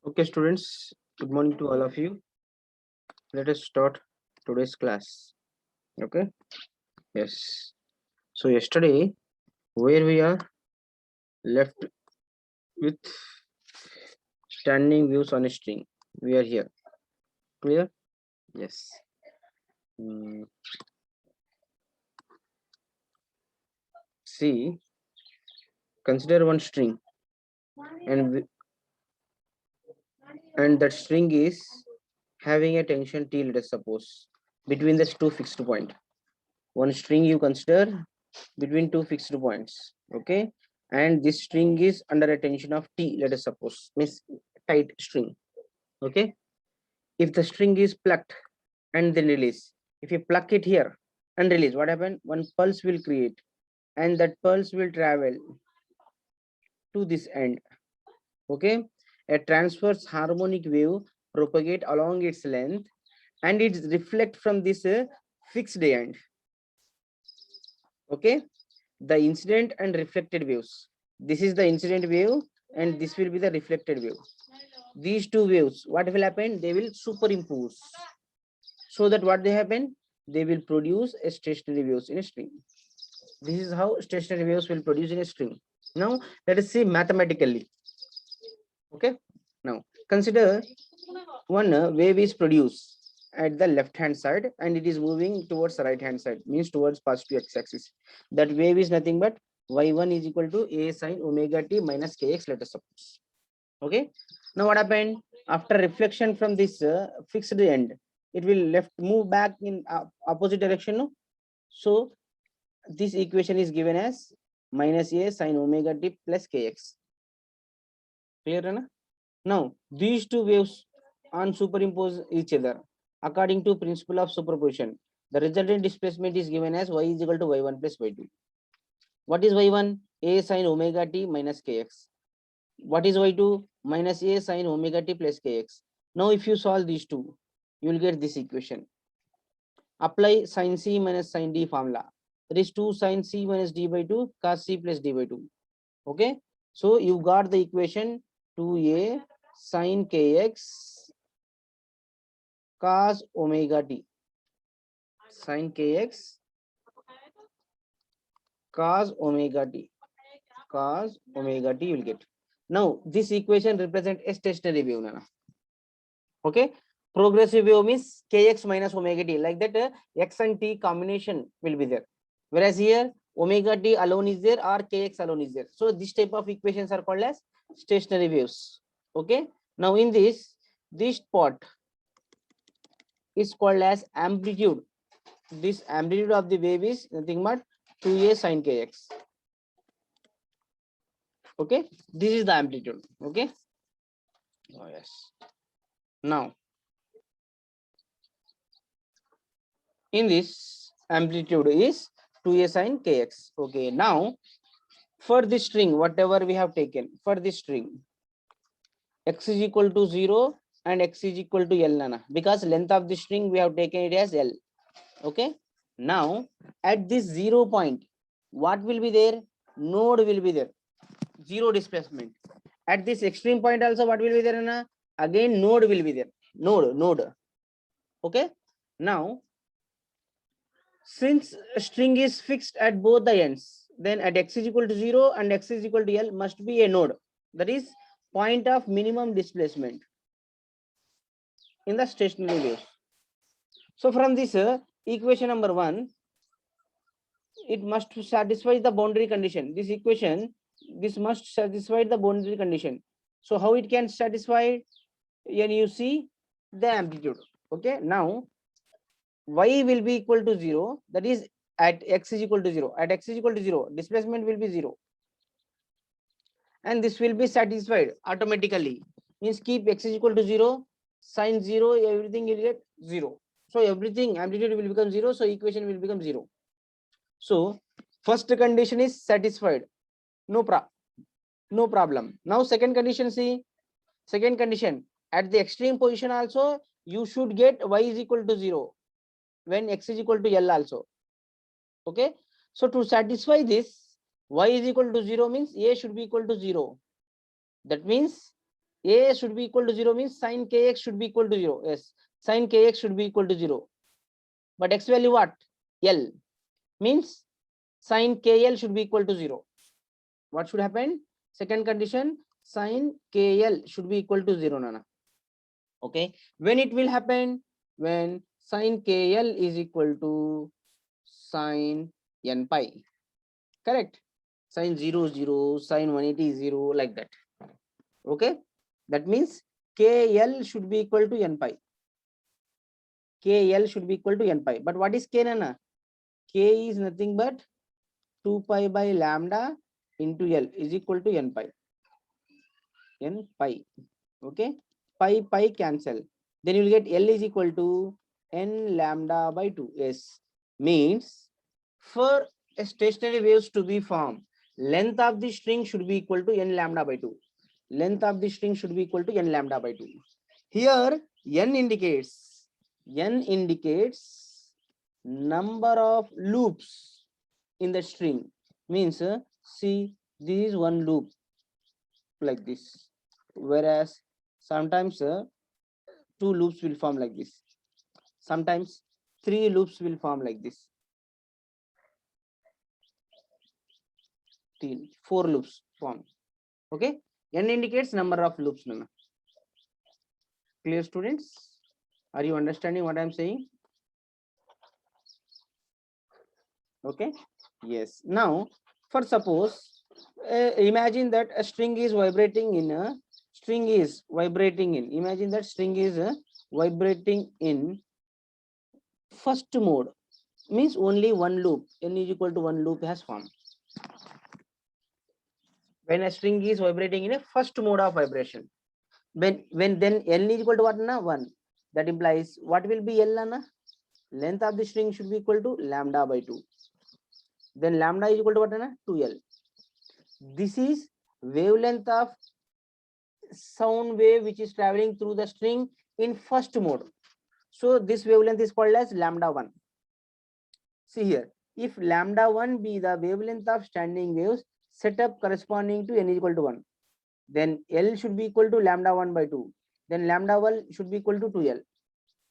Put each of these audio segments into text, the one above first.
Okay, students, good morning to all of you. Let us start today's class. Okay, yes. So, yesterday, where we are left with standing views on a string, we are here. Clear? Yes. Mm, See, consider one string, and that string is having a tension T, let us suppose, between the two fixed point. One string you consider between two fixed points, okay, and this string is under a tension of T, let us suppose, means tight string, okay. If the string is plucked and then release, if you pluck it here and release, what happen? One pulse will create, and that pulse will travel to this end, okay. A transverse harmonic wave propagate along its length, and it reflect from this fixed end, okay. The incident and reflected waves, this is the incident wave and this will be the reflected wave. These two waves, what will happen? They will superimpose, so that what they happen, they will produce a stationary waves in a string. This is how stationary waves will produce in a string. Now let us see mathematically, okay. Now consider one wave is produced at the left hand side and it is moving towards the right hand side, means towards positive x-axis. That wave is nothing but y1 is equal to a sine omega t minus kx, let us suppose, okay. Now what happened? After reflection from this fixed end, it will left move back in opposite direction, no? So this equation is given as minus a sine omega t plus kx. Clear, na? Now these two waves on superimpose each other according to principle of superposition. The resultant displacement is given as y is equal to y1 plus y2. What is y1? A sine omega t minus kx. What is y2? Minus a sine omega t plus kx. Now if you solve these two, you will get this equation. Apply sin c minus sin d formula. That is 2 sin c minus d by 2 cos c plus d by 2. Okay. So you got the equation 2a sin kx cos omega t. Sin kx cos omega t. Cos omega t you will get. Now this equation represents a stationary wave. Nana. Okay. Progressive wave means kx minus omega t, like that x and t combination will be there, whereas here omega t alone is there or kx alone is there. So this type of equations are called as stationary waves. Okay. Now in this part is called as amplitude. This amplitude of the wave is nothing but 2a sin kx. Okay, this is the amplitude. Okay. Oh yes. Now in this amplitude is 2a sin kx. Okay. Now for this string, whatever we have taken for this string, x is equal to 0 and x is equal to L, nana, because length of the string we have taken it as L. Okay. Now at this 0 point, what will be there? Node will be there. Zero displacement. At this extreme point also, what will be there, nana? Again node will be there. Node. Okay. Now since a string is fixed at both the ends, then at x is equal to 0 and x is equal to L must be a node. That is point of minimum displacement in the stationary waves. So from this equation number 1, it must satisfy the boundary condition. This equation, this must satisfy the boundary condition. So how it can satisfy? When you see the amplitude. Okay. Now y will be equal to 0, that is at x is equal to 0. At x is equal to 0, displacement will be 0, and this will be satisfied automatically. Means keep x is equal to 0, sin 0, everything will get 0. So everything amplitude will become 0, so equation will become 0. So first condition is satisfied, no problem. Now second condition, see, second condition, at the extreme position also you should get y is equal to 0 when x is equal to L also. Okay. So to satisfy this, y is equal to 0 means a should be equal to 0. That means A should be equal to 0 means sin kx should be equal to 0. Yes, sin kx should be equal to 0. But x value what? L means sin KL should be equal to 0. What should happen? Second condition, sin KL should be equal to 0, Nana. Okay. When it will happen? When sin KL is equal to sin n pi. Correct? Sin 0, 0, sin 180, 0, like that. Okay. That means KL should be equal to n pi. KL should be equal to n pi. But what is K, Nana? K is nothing but 2 pi by lambda into L is equal to n pi. N pi. Okay. Pi cancel. Then you will get L is equal to n lambda by 2. Yes. Means for a stationary waves to be formed, length of the string should be equal to n lambda by 2. Length of the string should be equal to n lambda by 2. Here n indicates number of loops in the string. Means see, this is one loop like this, whereas sometimes 2 loops will form like this, sometimes 3 loops will form like this, 4 loops form. Okay, n indicates number of loops. Nana. Clear, students? Are you understanding what I'm saying? Okay, yes. Now for suppose imagine that a string is vibrating in imagine that string is vibrating in first mode, means only one loop, n is equal to one loop has formed. When a string is vibrating in a first mode of vibration, when then n is equal to what, na? 1. That implies what will be L, na? Length of the string should be equal to lambda by 2. Then lambda is equal to what, na? 2L. This is wavelength of sound wave which is traveling through the string in first mode. So this wavelength is called as lambda 1. See here, if lambda 1 be the wavelength of standing waves set up corresponding to n is equal to 1, then L should be equal to lambda 1 by 2. Then lambda 1 should be equal to 2L.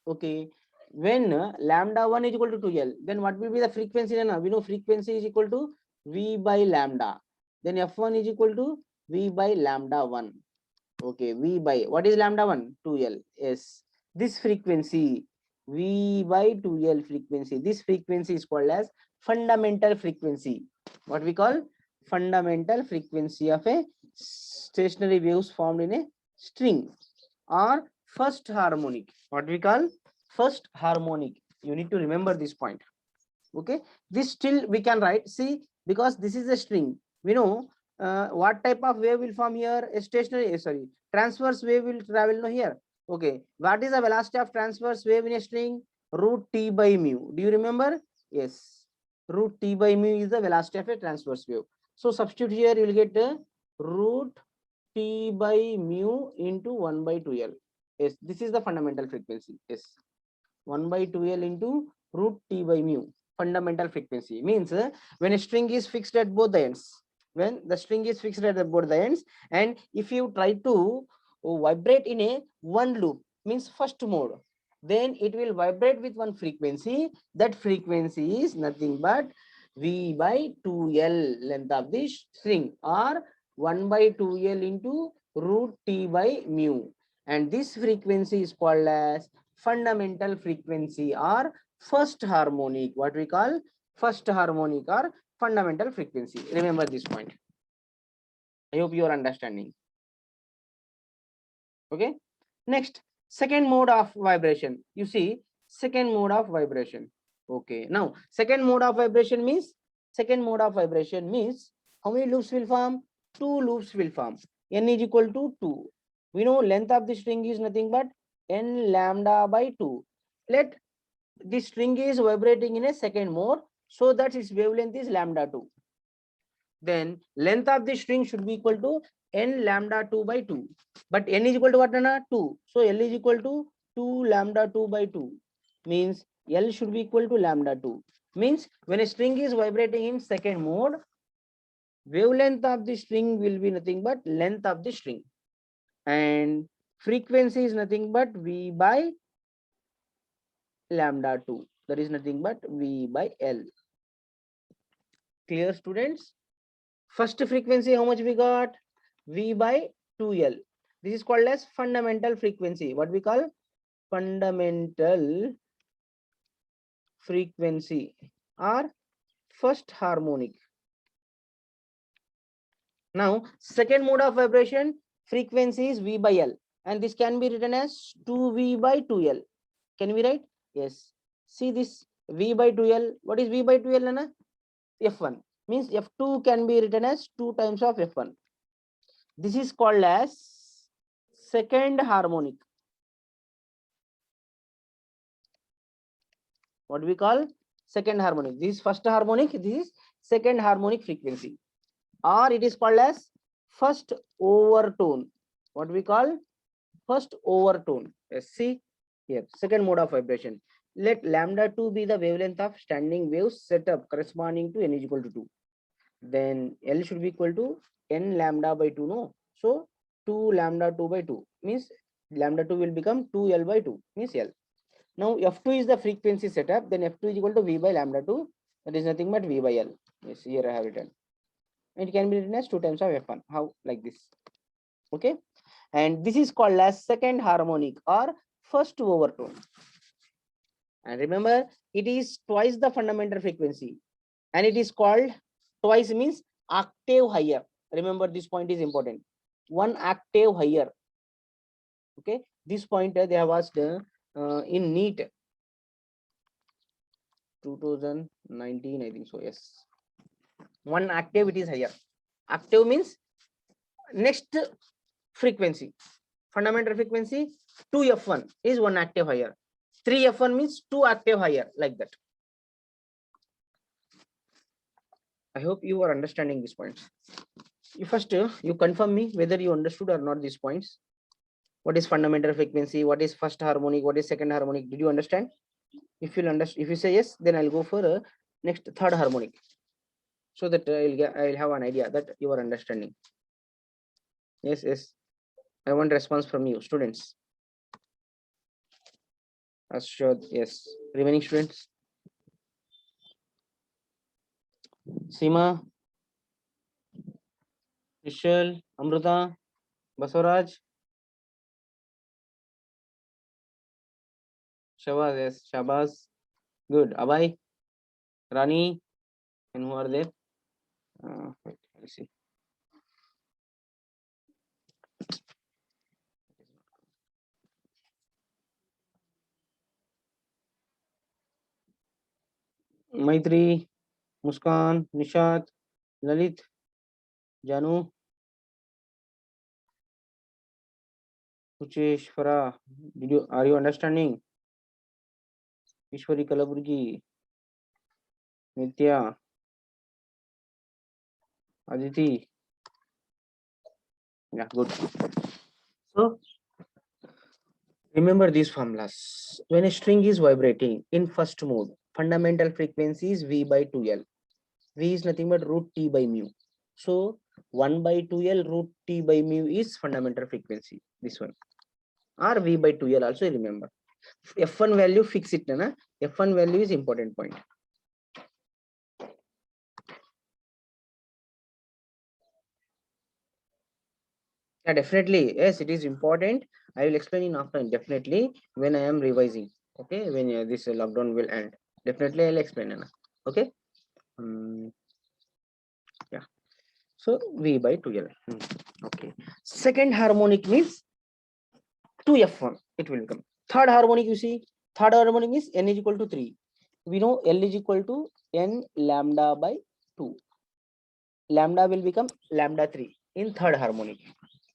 Okay. When lambda 1 is equal to 2L, then what will be the frequency? We know frequency is equal to V by lambda. Then F1 is equal to V by lambda 1. Okay, V by, what is lambda 1? 2L. Yes. This frequency, V by 2L frequency, this frequency is called as fundamental frequency. What we call fundamental frequency of a stationary waves formed in a string, or first harmonic. What we call first harmonic. You need to remember this point. Okay, this still we can write. See, because this is a string, we know what type of wave will form here. A stationary, sorry, transverse wave will travel here. Okay, what is the velocity of transverse wave in a string? Root T by mu. Do you remember? Yes, root T by mu is the velocity of a transverse wave. So substitute here, you will get root T by mu into 1 by 2L. Yes, this is the fundamental frequency. Yes, 1 by 2L into root T by mu. Fundamental frequency means when a string is fixed at both the ends, when the string is fixed at both the ends, and if you try to vibrate in a one loop, means first mode, then it will vibrate with one frequency. That frequency is nothing but V by 2L, length of the string, or 1 by 2L into root T by mu. And this frequency is called as fundamental frequency or first harmonic. What we call first harmonic or fundamental frequency. Remember this point. I hope you are understanding. Okay. Next, second mode of vibration. You see, second mode of vibration. Okay. Now, second mode of vibration means how many loops will form? 2 loops will form. N is equal to 2. We know length of the string is nothing but n lambda by 2. Let the string is vibrating in a second mode, so that its wavelength is lambda 2. Then length of the string should be equal to n lambda 2 by 2. But n is equal to what, Nana? 2. So L is equal to 2 lambda 2 by 2. Means L should be equal to lambda 2. Means when a string is vibrating in second mode, wavelength of the string will be nothing but length of the string. and frequency is nothing but V by lambda 2. That is nothing but V by L. Clear, students? First frequency, how much we got? V by 2L. This is called as fundamental frequency. What we call? Fundamental frequency or first harmonic. Now, second mode of vibration, frequency is V by L. And this can be written as 2V by 2L. Can we write? Yes. See this V by 2L. What is V by 2L, Nana? F1. Means F2 can be written as 2 times of F1. This is called as second harmonic. What we call? Second harmonic. This is first harmonic. This is second harmonic frequency. Or it is called as first overtone. What we call? First overtone. Yes, see here, second mode of vibration. Let lambda 2 be the wavelength of standing waves set up corresponding to n is equal to 2. Then L should be equal to n lambda by 2, no? So 2 lambda 2 by 2 means lambda 2 will become 2L by 2 means L. Now F2 is the frequency setup, then F2 is equal to V by lambda 2. That is nothing but V by L. Yes, here I have written. It can be written as 2 times of F1. How? Like this. Okay. And this is called as second harmonic or first overtone. And remember, it is twice the fundamental frequency. And it is called, twice means octave higher. Remember, this point is important. 1 octave higher. Okay. This point they have asked in NEET 2019, I think so. Yes. 1 octave it is higher. Octave means next frequency. Fundamental frequency 2F1 is 1 octave higher. 3F1 means 2 octave higher, like that. I hope you are understanding these points. You first you confirm me whether you understood or not these points. What is fundamental frequency? What is first harmonic? What is second harmonic? Did you understand? If you understand, if you say yes, then I'll go for next third harmonic, so that I'll have an idea that you are understanding. Yes, yes. I want response from you, students. Assured, yes. Remaining students. Seema, Vishal, Amruta, Basuraj, Shabaz, yes, Shabaz. Good. Abhay, Rani, and who are there? Wait, let's see. Maitri, Muskan, Nishat, Lalit, Janu, Uchesh, Farah. Are you understanding? Ishwari Kalaburgi, Nitya, Aditi. Yeah, good. So remember these formulas. When a string is vibrating in first mode, fundamental frequency is V by 2L. V is nothing but root T by mu. So 1 by 2L root T by mu is fundamental frequency. This one. Or V by 2L also remember. F1 value fix it. Na? F1 value is important point. Yeah, definitely. Yes, it is important. I will explain in after definitely when I am revising. Okay, when this lockdown will end. Definitely I'll explain. Okay. Yeah. So V by 2L. Okay. Second harmonic means 2F1. It will become. Third harmonic, you see. Third harmonic is N is equal to 3. We know L is equal to N lambda by 2. Lambda will become lambda 3 in third harmonic.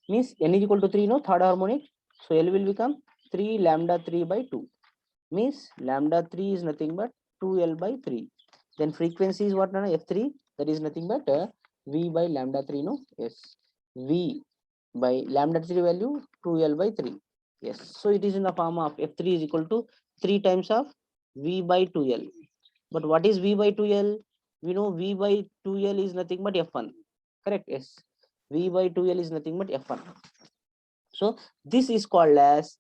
Means N is equal to 3, no? Third harmonic. So L will become 3 lambda 3 by 2. Means lambda 3 is nothing but 2L by 3. Then frequency is what? F3. That is nothing but V by lambda 3, no? Yes. V by lambda 3 value 2L by 3. Yes. So it is in the form of F3 is equal to 3 times of V by 2L. But what is V by 2L? We know V by 2L is nothing but F1. Correct? Yes. V by 2L is nothing but F1. So this is called as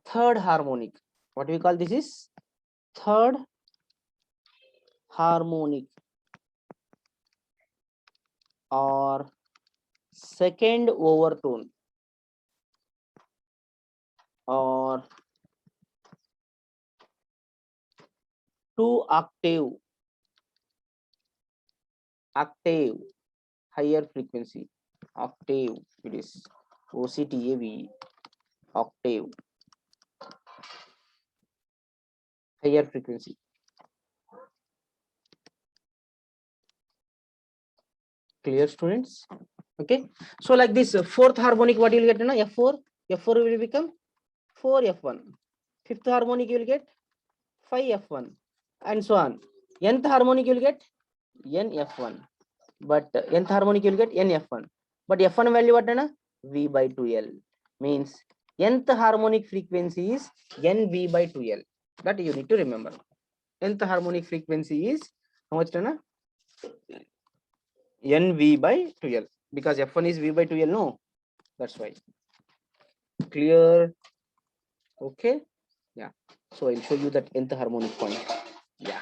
third harmonic. What we call this is third harmonic or second overtone or 2 octave higher frequency. Octave, it is OCTAV, octave, higher frequency. Clear, students? Okay, so like this fourth harmonic, what you will get now? F4 will become 4F1. Fifth harmonic you will get 5F1 and so on. Nth harmonic you will get NF1, but nth harmonic you will get NF1, but F1 value what na? V by 2L, means nth harmonic frequency is NV by 2L. That you need to remember. Nth harmonic frequency is how much na? NV by 2L, because F1 is V by 2L, no? That's why. Clear? Okay. Yeah. So I'll show you that nth harmonic point. Yeah.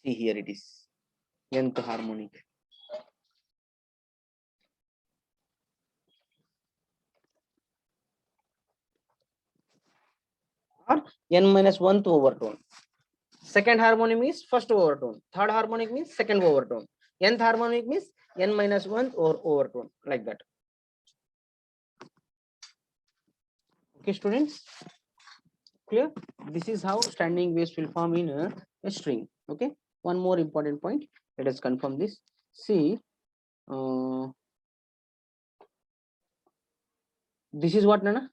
See, here it is. Nth harmonic. Or n minus 1th overtone. Second harmonic means first overtone. Third harmonic means second overtone. Nth harmonic means n minus 1th or overtone, like that. Okay, students. Clear? This is how standing waves will form in a string. Okay. One more important point. Let us confirm this. See, this is what, Nana?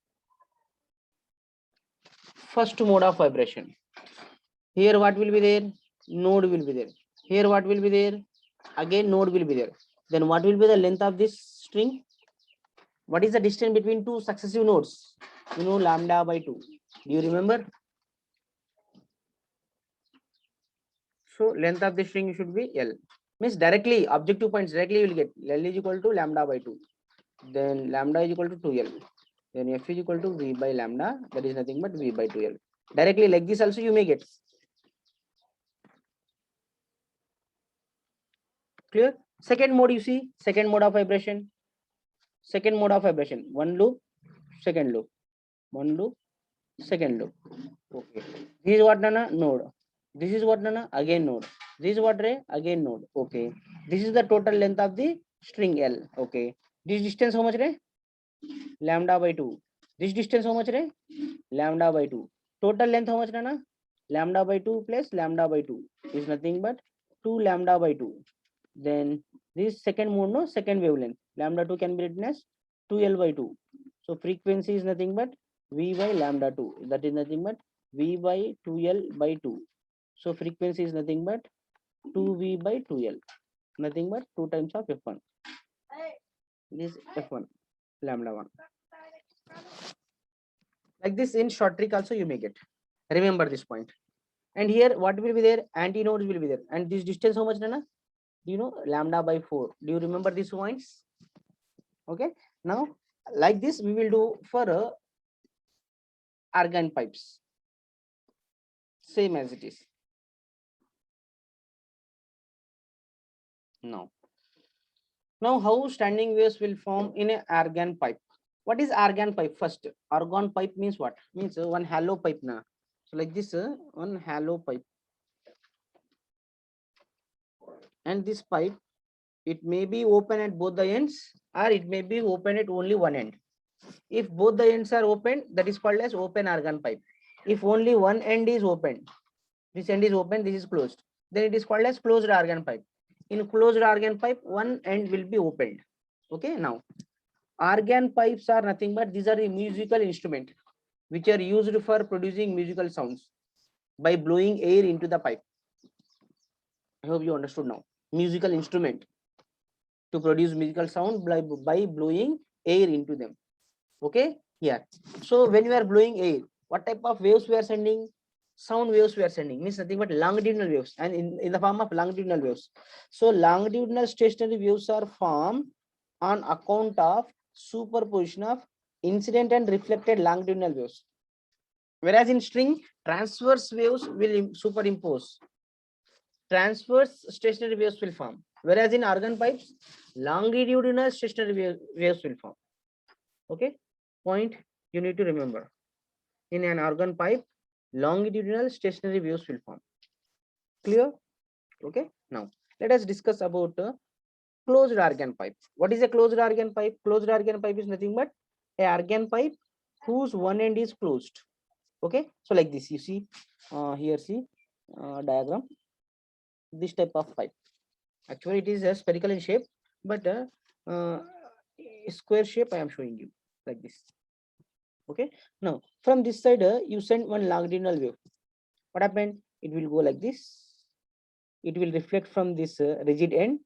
First mode of vibration. Here what will be there? Node will be there. Here what will be there? Again node will be there. Then what will be the length of this string? What is the distance between two successive nodes? You know, lambda by 2. Do you remember? So length of the string should be L. Means directly objective points directly you will get L is equal to lambda by 2. Then lambda is equal to 2L. Then F is equal to V by lambda. That is nothing but V by 2L. Directly like this also you may get. Clear? Second mode, you see, second mode of vibration. Second mode of vibration. One loop, second loop. One loop, second loop. Okay. This is what, Nana? Node. This is what, Nana? Again node. This is what, Ray? Again node. Okay. This is the total length of the string L. Okay. This distance how much, Ray? Lambda by 2. This distance how much, Ray? Lambda by 2. Total length how much, Nana? Lambda by 2 plus lambda by 2 is nothing but 2 lambda by 2. Then this second mode, no, second wavelength, lambda 2 can be written as 2L by 2. So frequency is nothing but V by lambda 2. That is nothing but V by 2L by 2. So frequency is nothing but 2V by 2L. Nothing but 2 times of F1. This F1, lambda 1. Like this in short trick also you may get. Remember this point. And here what will be there? Antinodes will be there. And this distance how much, Nana? You know, lambda by 4. Do you remember these points? Okay. Now like this we will do for argon pipes, same as it is. Now how standing waves will form in a argon pipe. What is argon pipe? First, argon pipe means what? Means one hollow pipe na. So like this one hollow pipe, and this pipe, it may be open at both the ends or it may be open at only one end. If both the ends are open, that is called as open argon pipe. If only one end is open, this end is open, this is closed, then it is called as closed argon pipe. In closed argon pipe, one end will be opened. Okay. Now argon pipes are nothing but these are the musical instrument which are used for producing musical sounds by blowing air into the pipe. I hope you understood now. Musical instrument to produce musical sound by blowing air into them. Okay. Here, so when we are blowing air, what type of waves we are sending? Sound waves we are sending, means nothing but longitudinal waves, and in the form of longitudinal waves. So longitudinal stationary waves are formed on account of superposition of incident and reflected longitudinal waves. Whereas in string, transverse waves will superimpose. Transverse stationary waves will form. Whereas in organ pipes, longitudinal stationary waves will form. Okay, point you need to remember. In an organ pipe, longitudinal stationary waves will form. Clear? Okay, now let us discuss about closed organ pipe. What is a closed organ pipe? Closed organ pipe is nothing but a organ pipe whose one end is closed. Okay, so like this, you see here, see diagram, this type of pipe. Actually it is a spherical in shape, but square shape I am showing you like this. Okay, now from this side you send one longitudinal wave. What happened? It will go like this. It will reflect from this rigid end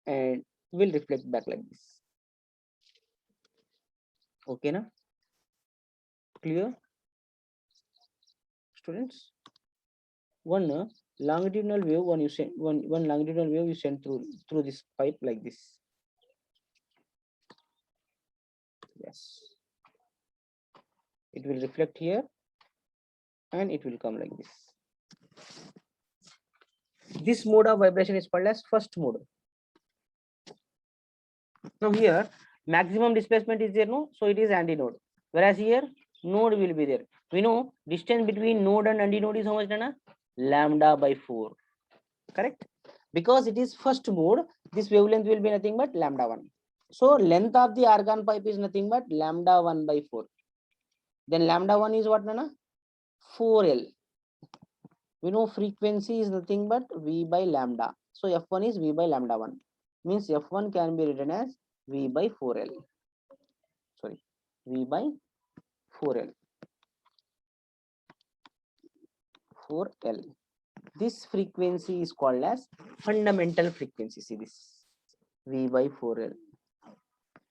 and will reflect back like this. Okay, na? Clear, students? One longitudinal wave, one you send one longitudinal wave you send through this pipe like this. Yes, it will reflect here and it will come like this. This mode of vibration is called as first mode. Now here maximum displacement is there, no, so it is antinode, whereas here node will be there. We know distance between node and antinode is how much, Nana? Lambda by 4, correct? Because it is first mode, this wavelength will be nothing but lambda 1. So length of the organ pipe is nothing but lambda 1 by 4. Then lambda 1 is what, Nana? 4L. We know frequency is nothing but V by lambda. So F1 is V by lambda 1. Means F1 can be written as V by 4L. Sorry, V by 4L. 4L. This frequency is called as fundamental frequency. See this, V by 4L.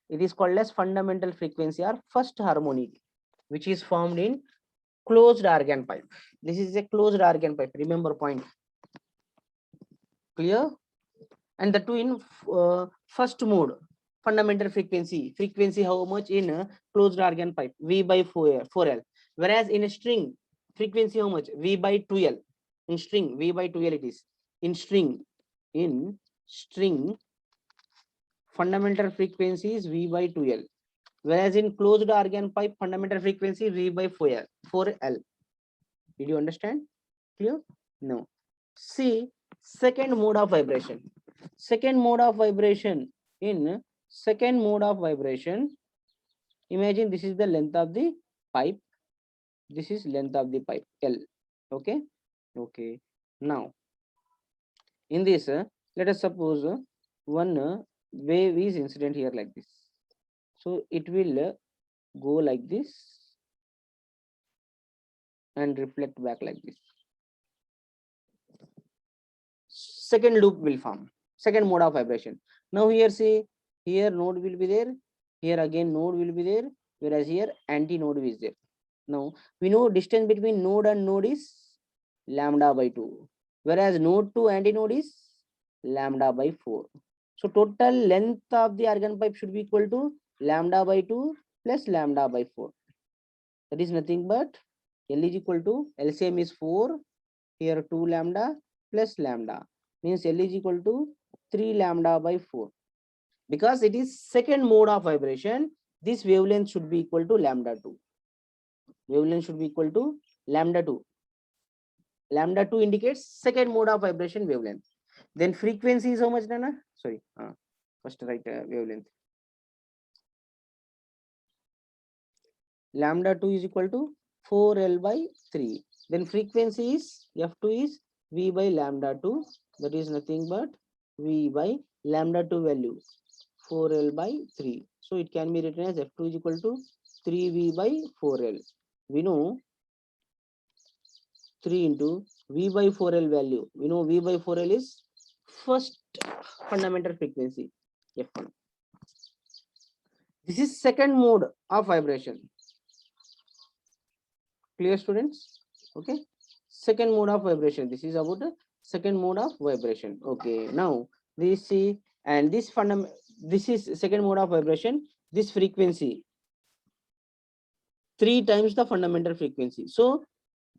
It is called as fundamental frequency or first harmonic, which is formed in closed organ pipe. This is a closed organ pipe. Remember point. Clear? And the two in first mode, fundamental frequency. Frequency how much in a closed organ pipe? V by 4L. Whereas in a string, frequency how much? V by 2L. In string, V by 2L it is. In string, fundamental frequency is V by 2L. Whereas in closed organ pipe, fundamental frequency V by 4L. Did you understand? Clear? No. See, second mode of vibration. Second mode of vibration. In second mode of vibration, imagine this is the length of the pipe. This is length of the pipe, L. Okay. Okay. Now, in this, let us suppose one wave is incident here like this. So it will go like this and reflect back like this. Second loop will form, second mode of vibration. Now here see, here node will be there, here again node will be there, whereas here anti-node is there. Now we know distance between node and node is lambda by 2, whereas node to anti-node is lambda by 4. So total length of the organ pipe should be equal to lambda by 2 plus lambda by 4. That is nothing but L is equal to LCM is 4, here 2 lambda plus lambda, means L is equal to 3 lambda by 4. Because it is second mode of vibration, this wavelength should be equal to lambda 2. Wavelength should be equal to lambda 2. Lambda 2 indicates second mode of vibration wavelength. Then frequency is how much, Nana? Sorry, first write wavelength. Lambda 2 is equal to 4L by 3. Then frequency is F2 is V by lambda 2. That is nothing but V by lambda 2 value 4L by 3. So it can be written as F2 is equal to 3V by 4L. We know 3 into V by 4L value. We know V by 4L is first fundamental frequency, F1. This is second mode of vibration. Clear, students? Okay. Second mode of vibration. This is about the second mode of vibration. Okay. Now we see, and this this is second mode of vibration. This frequency 3 times the fundamental frequency. So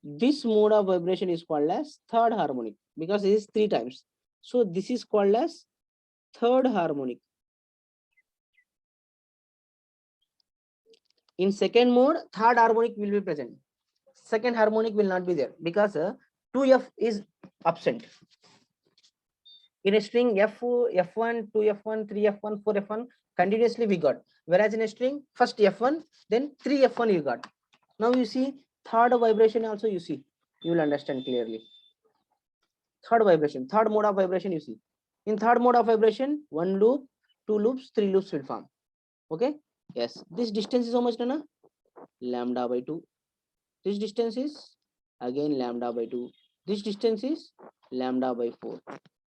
this mode of vibration is called as third harmonic because it is 3 times. So this is called as third harmonic. In second mode, third harmonic will be present. Second harmonic will not be there because 2f is absent. In a string f1, 2f1, 3f1, 4f1 continuously we got. Whereas in a string, first f1, then 3f1 you got. Now you see third vibration also you see. You will understand clearly. Third vibration, third mode of vibration you see. In third mode of vibration, 1 loop, 2 loops, 3 loops will form. Okay. Yes. This distance is how much, Nana? Lambda by 2. This distance is again lambda by 2. This distance is lambda by 4.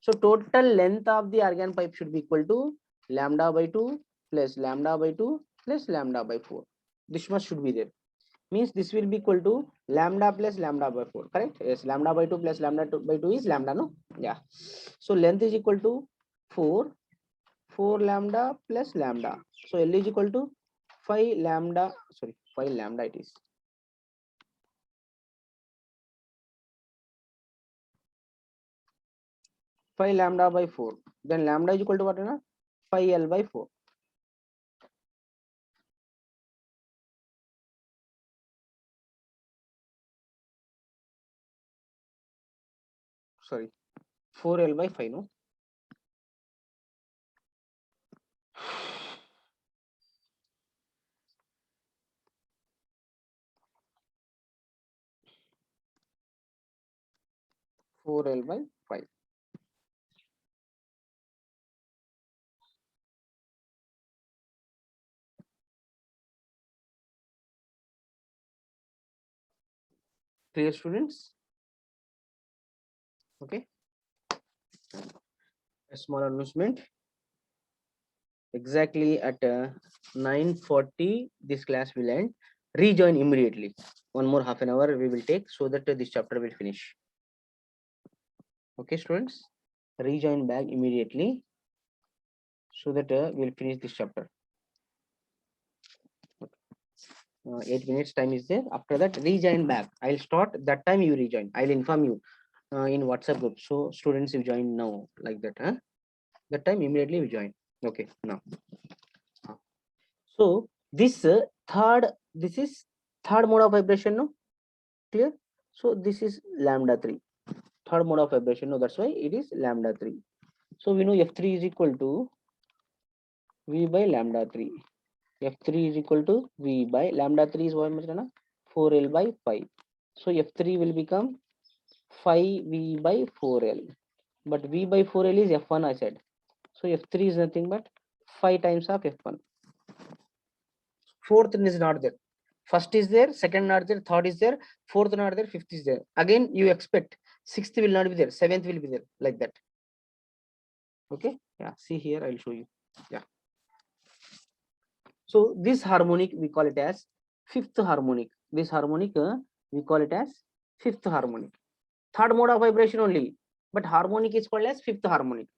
So total length of the organ pipe should be equal to lambda by 2 plus lambda by 2 plus lambda by 4. This much should be there. Means this will be equal to lambda plus lambda by 4. Correct? Yes. Lambda by 2 plus lambda by 2 is lambda, no? Yeah. So length is equal to 4 lambda plus lambda. So L is equal to 5 lambda. Sorry, 5 lambda it is. 5 lambda by 4. Then lambda is equal to what? 5L by 4. Sorry, 4L by 5, no? Four L by 5. Clear, students? Okay. A small announcement. Exactly at 9:40, this class will end. Rejoin immediately. One more half an hour we will take so that this chapter will finish. Okay, students, rejoin back immediately so that we'll finish this chapter. 8 minutes time is there. After that, rejoin back. I'll start. That time you rejoin. I'll inform you in WhatsApp group. So students, you join now like that. Huh? That time immediately you join. Okay, now. So this this is third mode of vibration. No, clear? So this is lambda 3. Third mode of vibration. No, that's why it is lambda 3. So we know F3 is equal to V by lambda 3. F3 is equal to V by lambda 3 is what much? 4L by 5. So F3 will become 5V by 4L. But V by 4L is F1, I said. So F3 is nothing but 5 times of F1. Fourth is not there. First is there, second not there, third is there, fourth not there, fifth is there. Again, you expect sixth will not be there, seventh will be there, like that. Okay. Yeah. See here, I'll show you. Yeah. So this harmonic we call it as fifth harmonic. This harmonic we call it as fifth harmonic. Third mode of vibration only, but harmonic is called as fifth harmonic.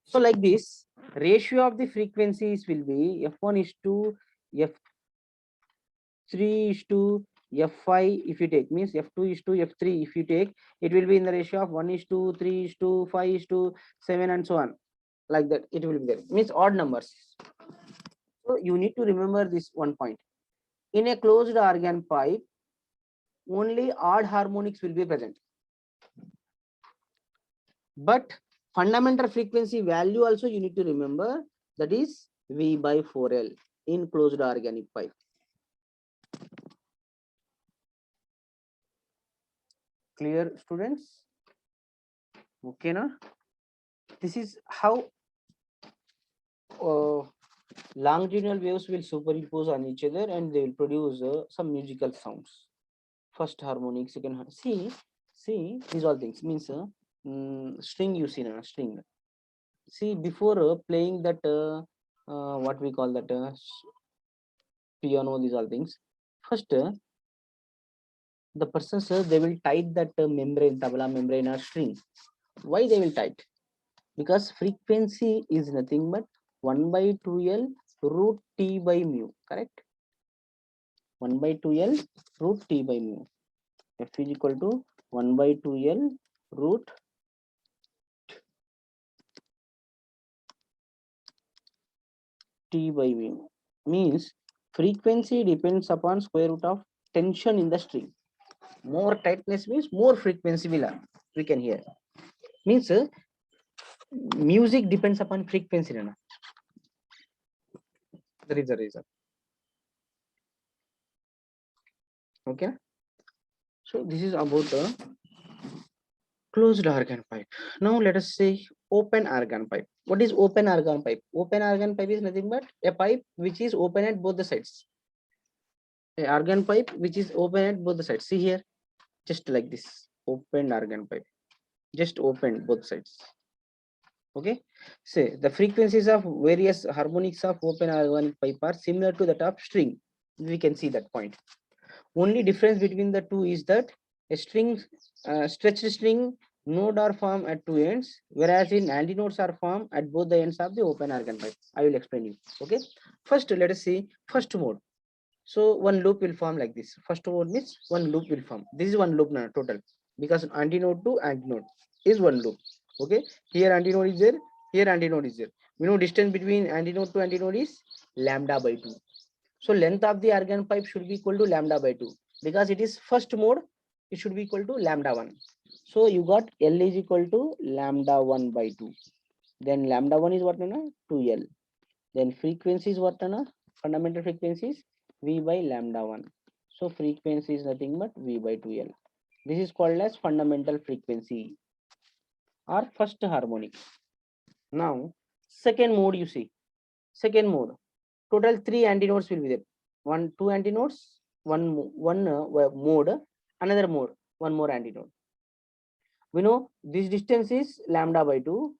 So like this, ratio of the frequencies will be F1 is to F3 is to F5 if you take, means F2 is to F3 if you take, it will be in the ratio of 1 is to 3 is to 5 is to 7 and so on. Like that, it will be there. Means odd numbers. So you need to remember this one point. In a closed organ pipe, only odd harmonics will be present. But fundamental frequency value also you need to remember, that is V by 4L in closed organic pipe. Clear, students? Okay, na? This is how longitudinal waves will superimpose on each other and they will produce some musical sounds. First harmonic, second harmonic. See these all things means string you see na, string. See, before playing that what we call that piano, these all things, first the persons they will tight that membrane, tabla membrane or string. Why they will tight? because frequency is nothing but 1 by 2L root T by mu, correct? 1 by 2L root T by mu. F is equal to 1 by 2L root T by mu. Means frequency depends upon square root of tension in the string. More tightness means more frequency we can hear. Means music depends upon frequency. That is the reason. Okay. So this is about the closed organ pipe. Now let us say open organ pipe. What is open organ pipe? Open organ pipe is nothing but a pipe which is open at both the sides. A organ pipe which is open at both the sides. See here, just like this, open organ pipe, just open both sides. Okay. Say the frequencies of various harmonics of open organ pipe are similar to that of string. We can see that point. Only difference between the two is that a string, stretched string node are formed at two ends, whereas in antinodes are formed at both the ends of the open organ pipe. I will explain you. Okay. First, let us see first mode. So one loop will form like this. First mode means one loop will form. This is one loop now total, because antinode to antinode is one loop. Okay. Here antinode is there. Here antinode is there. We know distance between antinode to antinode is lambda by 2. So length of the organ pipe should be equal to lambda by 2, because it is first mode. It should be equal to lambda 1. So you got L is equal to lambda 1 by 2. Then lambda 1 is what, 2L. Then frequency is what, fundamental frequency is V by lambda 1. So frequency is nothing but V by 2L. This is called as fundamental frequency or first harmonic. Now second mode, you see, second mode, total 3 antinodes will be there. Two antinodes, one mode, another mode, one more antinode. We know this distance is lambda by 2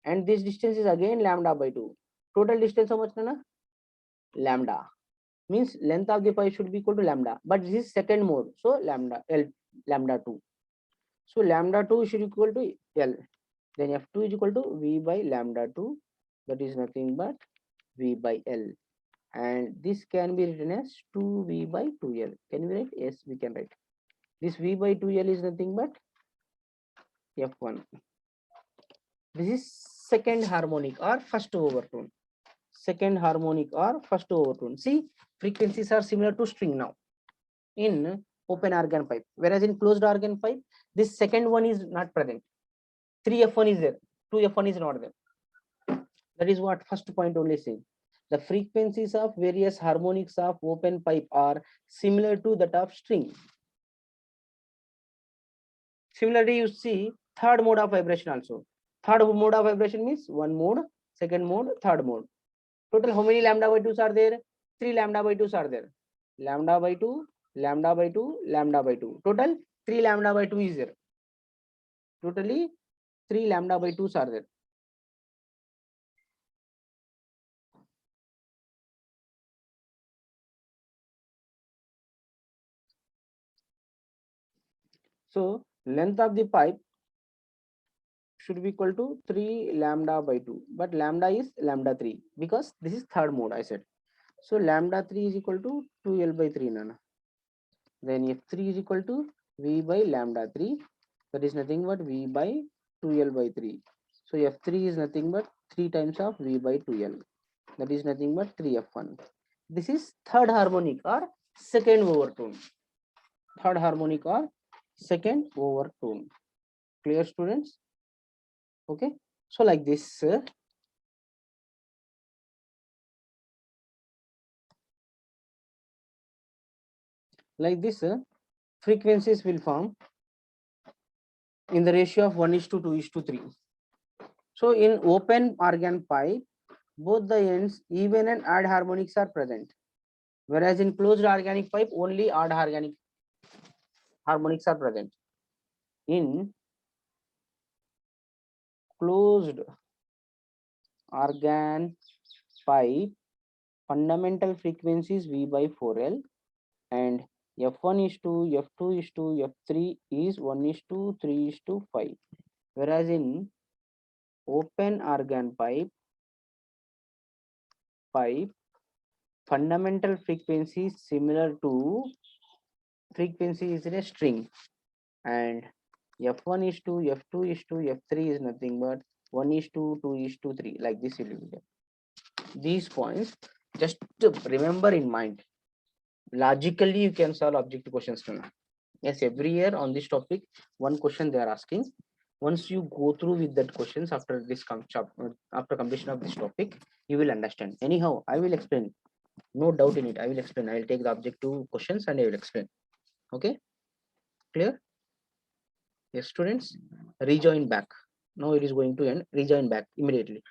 and this distance is again lambda by 2. Total distance how much, Nana? Lambda. Means length of the pipe should be equal to lambda, but this is second mode, so lambda 2. So lambda 2 should equal to L. Then F2 is equal to V by lambda 2, that is nothing but V by L. And this can be written as 2V by 2L. Can we write? Yes, we can write. This V by 2L is nothing but F1. This is second harmonic or first overtone. Second harmonic or first overtone. See, frequencies are similar to string now in open organ pipe, whereas in closed organ pipe, this second one is not present. 3F1 is there, 2F1 is not there. That is what first point only saying. The frequencies of various harmonics of open pipe are similar to that of string. Similarly, you see third mode of vibration also. Third mode of vibration means one mode, second mode, third mode. Total how many lambda by 2s are there? 3 lambda by 2s are there. Lambda by 2, lambda by 2, lambda by 2. Total 3 lambda by 2 is there. Totally 3 lambda by 2s are there. So length of the pipe should be equal to 3 lambda by 2, but lambda is lambda 3 because this is third mode, I said. So lambda 3 is equal to 2L by 3 nana. Then F3 is equal to V by lambda 3, that is nothing but V by 2L by 3. So F3 is nothing but 3 times of V by 2L, that is nothing but 3F1. This is third harmonic or second overtone. Third harmonic or second overtone. Clear, students? Okay. So like this, frequencies will form in the ratio of 1:2:3. So in open organ pipe, both the ends even and odd harmonics are present, whereas in closed organic pipe only odd organic harmonics are present. In closed organ pipe, fundamental frequencies V by 4L and F1 is to F2 is to F3 is 1:3:5, whereas in open organ pipe fundamental frequency is similar to frequency is in a string, and f1 is to f2 is to f3 is nothing but 1 is to 2 is to 3, like this will be there. These points just to remember in mind. Logically you can solve objective questions too. Yes, every year on this topic one question they are asking. Once you go through with that questions after this after completion of this topic, you will understand. Anyhow, I will explain, no doubt in it. I will explain. I will take the objective questions and I will explain. Okay, clear? Yes, students, rejoin back. Now it is going to end. Rejoin back immediately.